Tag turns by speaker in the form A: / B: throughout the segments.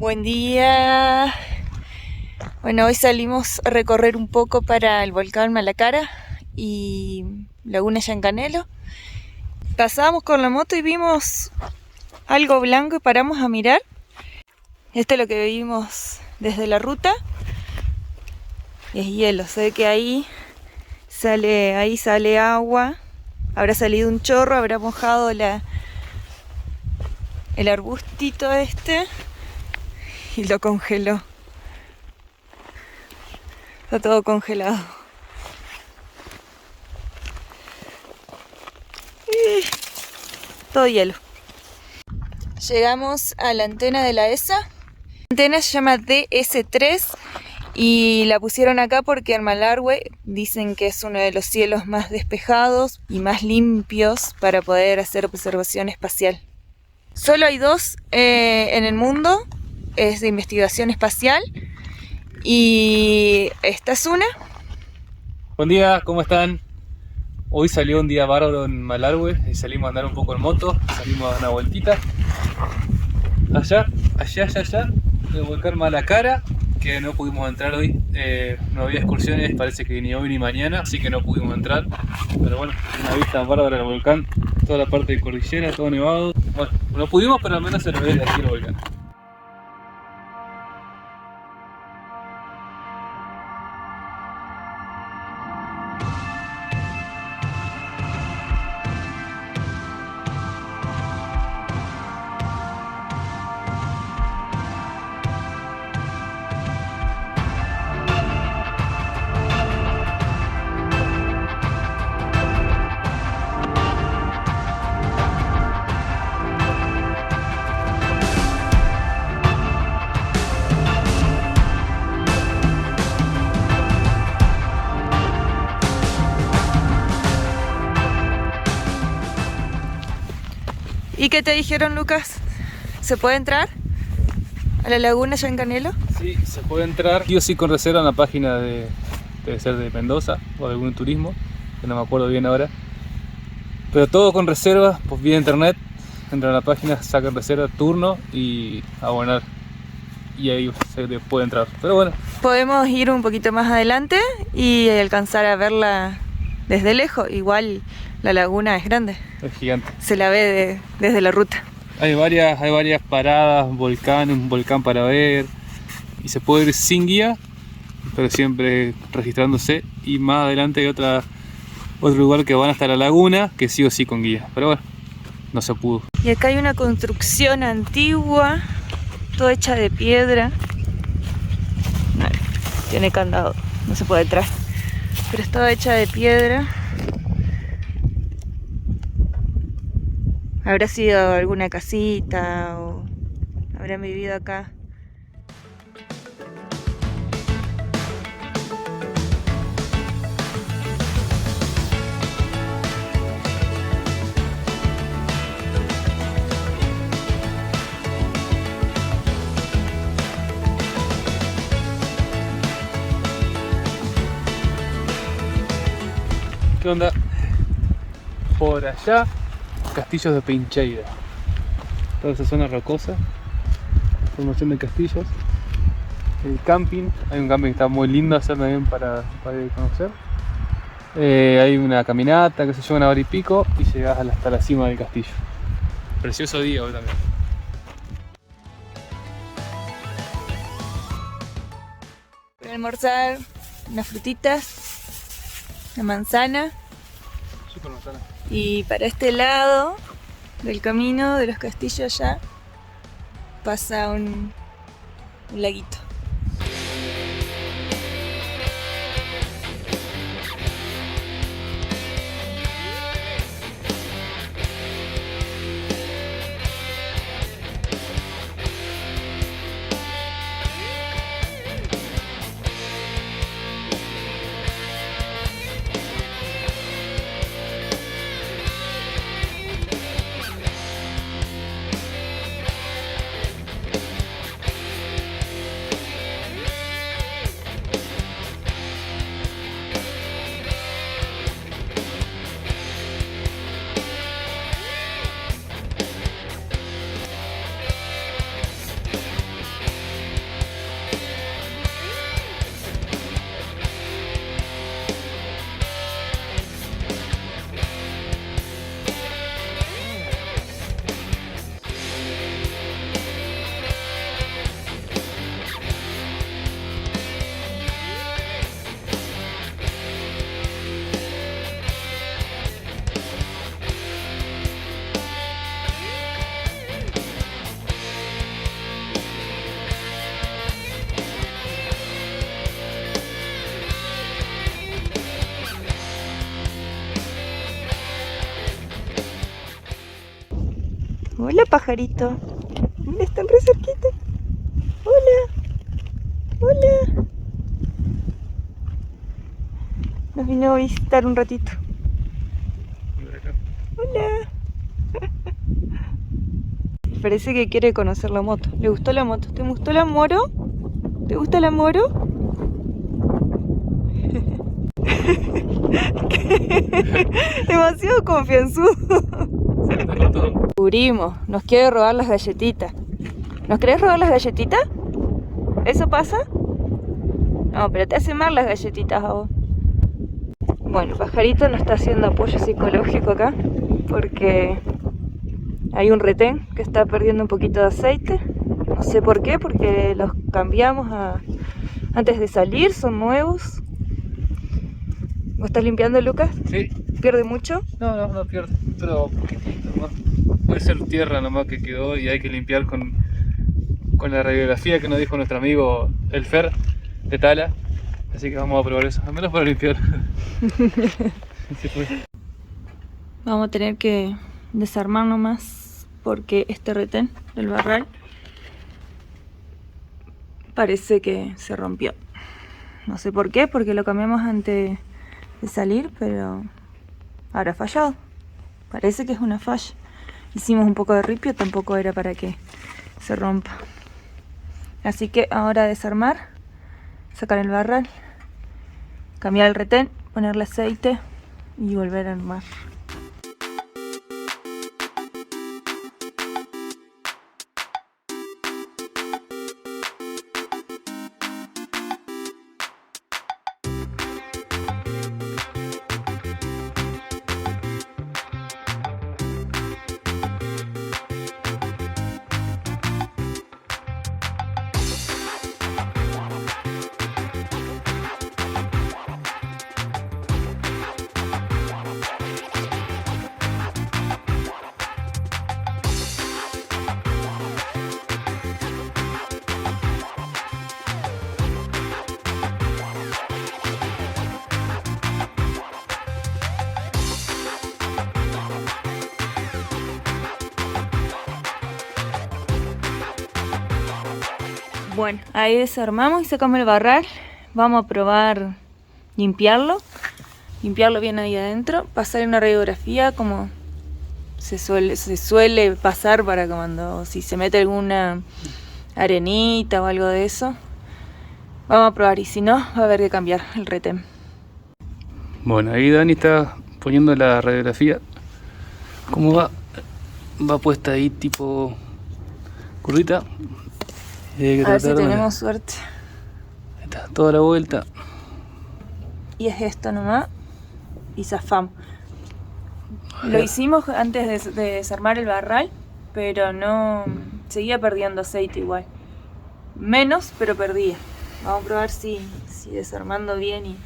A: Buen día. Bueno, hoy salimos a recorrer un poco para el volcán Malacara y Laguna Yancanelo. Pasábamos con la moto y vimos algo blanco y paramos a mirar. Este es lo que vimos desde la ruta. Es hielo, se ve que ahí sale agua. Habrá salido un chorro, habrá mojado el arbustito este y lo congeló. Está todo congelado. Todo hielo. Llegamos a la antena de la ESA. La antena se llama DS3 y la pusieron acá porque en Malargüe dicen que es uno de los cielos más despejados y más limpios para poder hacer observación espacial. Solo hay dos en el mundo, es de investigación espacial y esta es una.
B: Buen día, ¿cómo están? Hoy salió un día bárbaro en Malargüe y salimos a andar un poco en moto, salimos a dar una vueltita. Allá, el volcán Malacara, que no pudimos entrar hoy, no había excursiones, parece que ni hoy ni mañana, así que no pudimos entrar. Pero bueno, una vista bárbara del volcán, toda la parte de cordillera, todo nevado. Bueno, no pudimos, pero al menos se lo ve desde aquí el volcán.
A: ¿Y qué te dijeron, Lucas? ¿Se puede entrar a la Laguna Yancanelo?
B: Sí, se puede entrar, sí o sí con reserva en la página debe ser de Mendoza o de algún turismo, que no me acuerdo bien ahora. Pero todo con reserva, pues vía internet, entran a la página, sacan reserva, turno y abonar. Y ahí se puede entrar. Pero bueno.
A: Podemos ir un poquito más adelante y alcanzar a verla desde lejos. Igual la laguna es grande.
B: Es gigante.
A: Se la ve desde la ruta.
B: Hay varias paradas, un volcán para ver. Y se puede ir sin guía, pero siempre registrándose. Y más adelante hay otro lugar que van hasta la laguna, que sí o sí con guía. Pero bueno, no se pudo.
A: Y acá hay una construcción antigua, toda hecha de piedra. Tiene candado, no se puede entrar. Pero es toda hecha de piedra. Habrá sido alguna casita o habrán vivido acá.
B: ¿Qué onda? Por allá, castillos de Pincheira. Toda esa zona rocosa, formación de castillos. El camping, hay un camping que está muy lindo hacer también para ir a conocer. Hay una caminata que se lleva una hora y pico y llegas hasta la cima del castillo. Precioso día hoy también.
A: Para almorzar, unas frutitas, una manzana.
B: Super manzana.
A: Y para este lado del camino de los castillos ya pasa un laguito. Hola, pajarito. Mira, están re cerquita. Hola. Hola. Nos vino a visitar un ratito. Hola. Parece que quiere conocer la moto. ¿Le gustó la moto? ¿Te gustó la moro? ¿Te gusta la moro? Demasiado confianzudo. Descubrimos, nos quiere robar las galletitas. ¿Nos querés robar las galletitas? ¿Eso pasa? No, pero te hace mal las galletitas a vos. Bueno, pajarito nos está haciendo apoyo psicológico acá porque hay un retén que está perdiendo un poquito de aceite. No sé por qué, porque los cambiamos antes de salir, son nuevos. ¿Vos estás limpiando, Lucas?
B: Sí.
A: ¿Pierde mucho?
B: No pierde, pero poquitito nomás. Puede ser tierra nomás que quedó y hay que limpiar con la radiografía que nos dijo nuestro amigo el Fer de Tala. Así que vamos a probar eso, al menos para limpiar. Sí, pues.
A: Vamos a tener que desarmar nomás porque este retén del barral parece que se rompió. No sé por qué, porque lo cambiamos antes de salir, pero habrá fallado. Parece que es una falla. Hicimos un poco de ripio, tampoco era para que se rompa. Así que ahora desarmar, sacar el barral, cambiar el retén, ponerle aceite y volver a armar. Bueno, ahí desarmamos y sacamos el barral. Vamos a probar limpiarlo bien ahí adentro, pasar una radiografía como se suele pasar para cuando si se mete alguna arenita o algo de eso. Vamos a probar y si no, va a haber que cambiar el retén.
B: Bueno, ahí Dani está poniendo la radiografía. ¿Cómo va? Va puesta ahí tipo curvita.
A: A ver si tenemos suerte.
B: Ahí está, toda la vuelta.
A: Y es esto nomás. Y zafamos. Lo hicimos antes de desarmar el barral, pero no seguía perdiendo aceite igual. Menos, pero perdía. Vamos a probar si desarmando bien y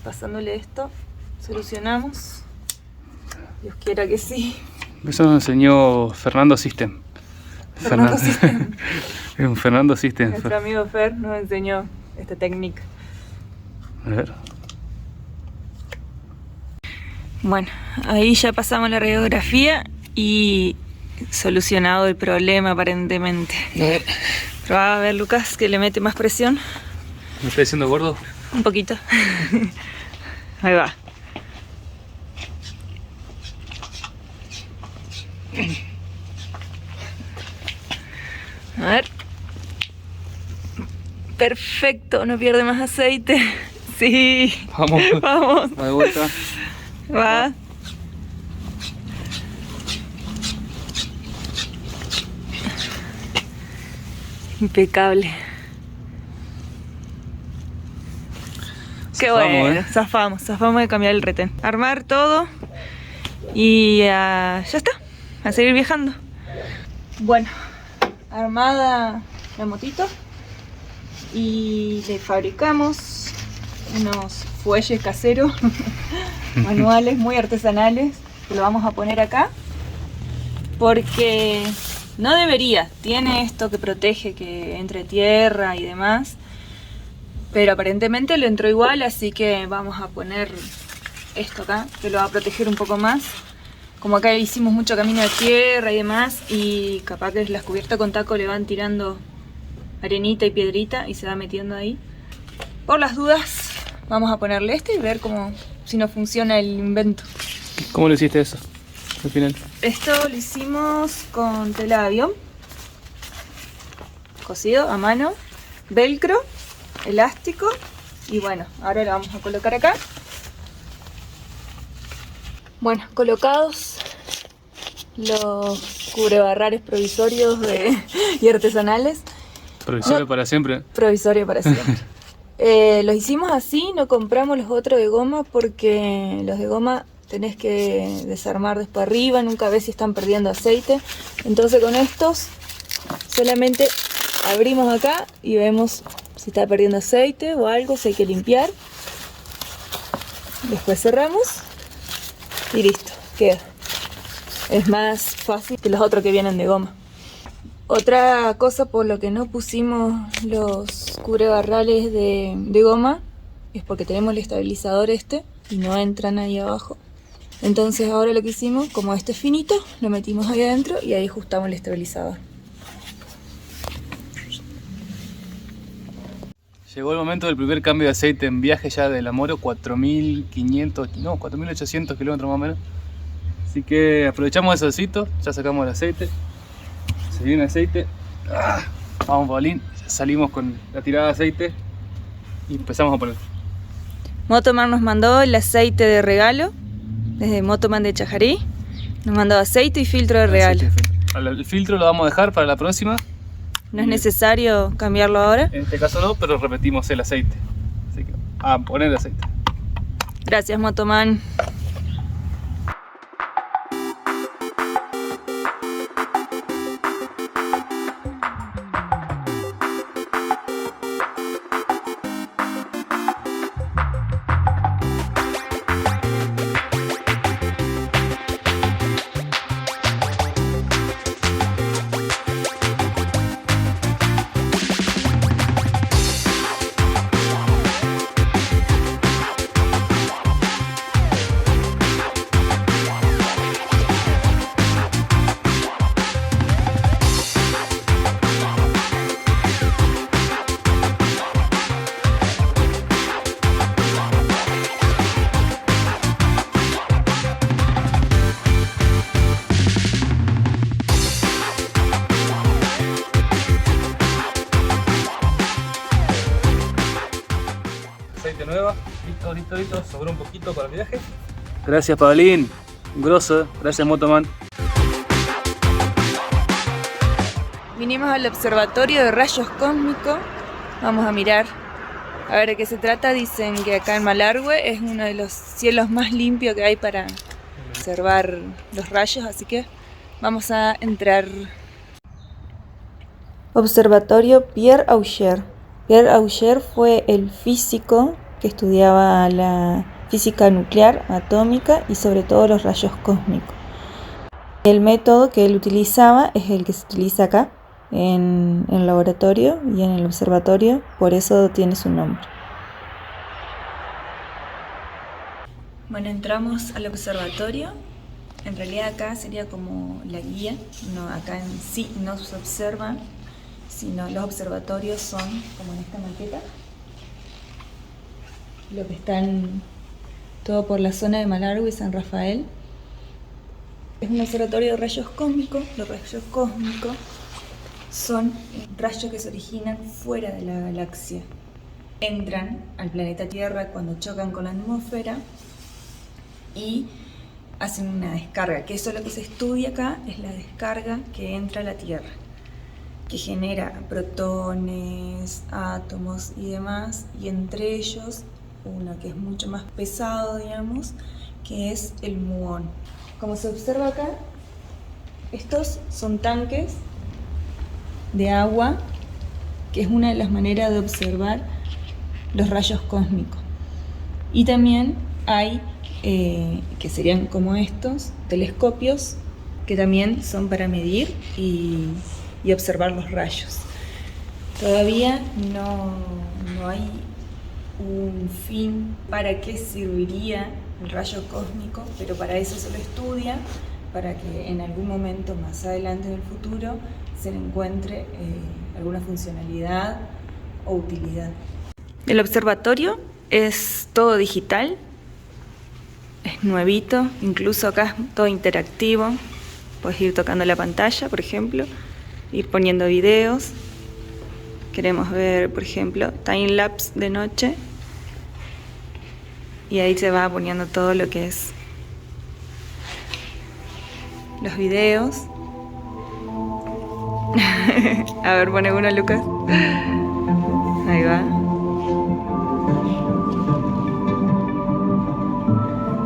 A: pasándole esto, solucionamos. Dios quiera que sí.
B: Eso nos enseñó Fernando System.
A: Fernando System.
B: Es un Fernando System.
A: Nuestro amigo Fer nos enseñó esta técnica.
B: A ver.
A: Bueno, ahí ya pasamos la radiografía y solucionado el problema aparentemente.
B: A ver.
A: Probaba a ver, Lucas, que le mete más presión.
B: ¿Me está diciendo gordo?
A: Un poquito. Ahí va. A ver. Perfecto, no pierde más aceite. Sí.
B: Vamos.
A: Vamos.
B: Va de vuelta.
A: Va. Impecable. Qué bueno, zafamos de cambiar el retén. Armar todo y ya está, a seguir viajando. Bueno, armada la motito y le fabricamos unos fuelles caseros, manuales, muy artesanales, que lo vamos a poner acá porque no debería, tiene esto que protege que entre tierra y demás, pero aparentemente lo entró igual, así que vamos a poner esto acá, que lo va a proteger un poco más como acá hicimos mucho camino de tierra y demás, y capaz que las cubiertas con taco le van tirando arenita y piedrita y se va metiendo ahí. Por las dudas, vamos a ponerle este y ver cómo, si no funciona el invento.
B: ¿Cómo lo hiciste eso al final?
A: Esto lo hicimos con tela de avión, cosido a mano, velcro, elástico, y bueno, ahora lo vamos a colocar acá. Bueno, colocados los cubrebarrares provisorios y artesanales.
B: Provisorio para siempre.
A: Provisorio para siempre. Los hicimos así, no compramos los otros de goma porque los de goma tenés que desarmar después arriba, nunca ves si están perdiendo aceite. Entonces con estos solamente abrimos acá y vemos si está perdiendo aceite o algo, si hay que limpiar. Después cerramos y listo, queda. Es más fácil que los otros que vienen de goma. Otra cosa por lo que no pusimos los cubrebarrales de goma es porque tenemos el estabilizador este y no entran ahí abajo. Entonces ahora lo que hicimos, como este es finito, lo metimos ahí adentro y ahí ajustamos el estabilizador.
B: Llegó el momento del primer cambio de aceite en viaje ya de la Moro, 4.500, no, 4.800 kilómetros más o menos. Así que aprovechamos el solcito, ya sacamos el aceite. Se viene aceite. Vamos, Paulín, salimos con la tirada de aceite y empezamos a poner.
A: Motoman nos mandó el aceite de regalo, desde Motoman de Chajarí. Nos mandó aceite y filtro de regalo.
B: El filtro lo vamos a dejar para la próxima.
A: No es necesario cambiarlo ahora.
B: En este caso no, pero repetimos el aceite. Así que a poner el aceite.
A: Gracias, Motoman.
B: Aceite nueva, listo, sobró un poquito para el viaje. Gracias, Pablín, un grosso, gracias, Motoman.
A: Vinimos al observatorio de rayos cósmicos. Vamos a mirar a ver de qué se trata. Dicen que acá en Malargüe es uno de los cielos más limpios que hay para observar los rayos, así que vamos a entrar. Observatorio Pierre Auger. Pierre Auger fue el físico que estudiaba la física nuclear, atómica y sobre todo los rayos cósmicos. El método que él utilizaba es el que se utiliza acá en el laboratorio y en el observatorio, por eso tiene su nombre. Bueno, entramos al observatorio. En realidad acá sería como la guía, no, acá en sí no se observan, sino los observatorios son como en esta maqueta, lo que están todo por la zona de Malargüe y San Rafael. Es un observatorio de rayos cósmicos. Los rayos cósmicos son rayos que se originan fuera de la galaxia. Entran al planeta Tierra cuando chocan con la atmósfera y hacen una descarga, que eso es lo que se estudia acá, es la descarga que entra a la Tierra, que genera protones, átomos y demás, y entre ellos uno que es mucho más pesado, digamos, que es el muón. Como se observa acá, estos son tanques de agua, que es una de las maneras de observar los rayos cósmicos. Y también hay, que serían como estos, telescopios, que también son para medir y observar los rayos. Todavía no hay un fin para qué serviría el rayo cósmico, pero para eso se lo estudia, para que en algún momento más adelante en el futuro se le encuentre alguna funcionalidad o utilidad. El observatorio es todo digital, es nuevito, incluso acá es todo interactivo. Puedes ir tocando la pantalla, por ejemplo, ir poniendo videos. Queremos ver, por ejemplo, time lapse de noche. Y ahí se va poniendo todo lo que es los videos. A ver, pone uno, Lucas. Ahí va.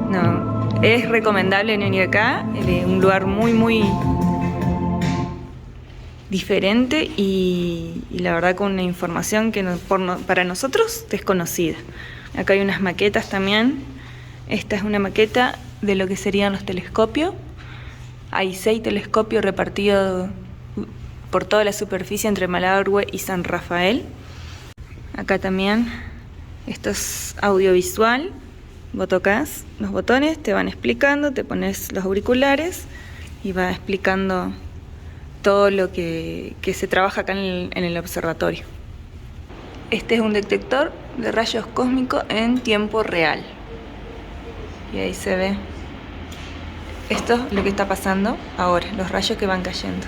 A: No, es recomendable venir acá, un lugar muy diferente y la verdad con una información que para nosotros desconocida. Acá hay unas maquetas también. Esta es una maqueta de lo que serían los telescopios. Hay 6 telescopios repartidos por toda la superficie entre Malargüe y San Rafael. Acá también, esto es audiovisual. Vos tocas los botones, te van explicando, te pones los auriculares y va explicando todo lo que se trabaja acá en el observatorio. Este es un detector de rayos cósmicos en tiempo real. Y ahí se ve. Esto es lo que está pasando ahora, los rayos que van cayendo.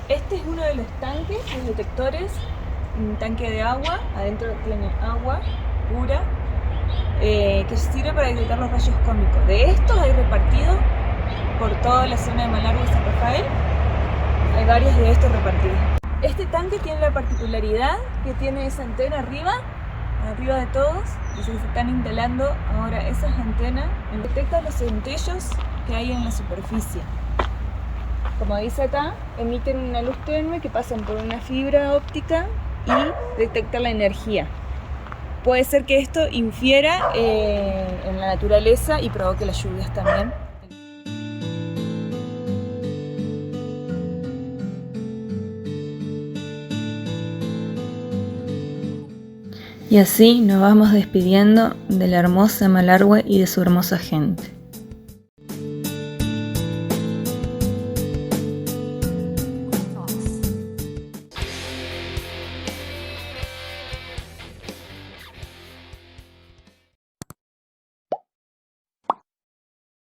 A: Este es uno de los tanques, los detectores, un tanque de agua, adentro tiene agua pura, que sirve para detectar los rayos cósmicos. De estos hay repartidos por toda la zona de Malargüe y San Rafael, hay varios de estos repartidos. Este tanque tiene la particularidad que tiene esa antena arriba de todos, y se están instalando ahora esas antenas, detectan los centellos que hay en la superficie. Como dice acá, emiten una luz tenue que pasan por una fibra óptica y detectan la energía. Puede ser que esto infiera en la naturaleza y provoque las lluvias también. Y así nos vamos despidiendo de la hermosa Malargüe y de su hermosa gente.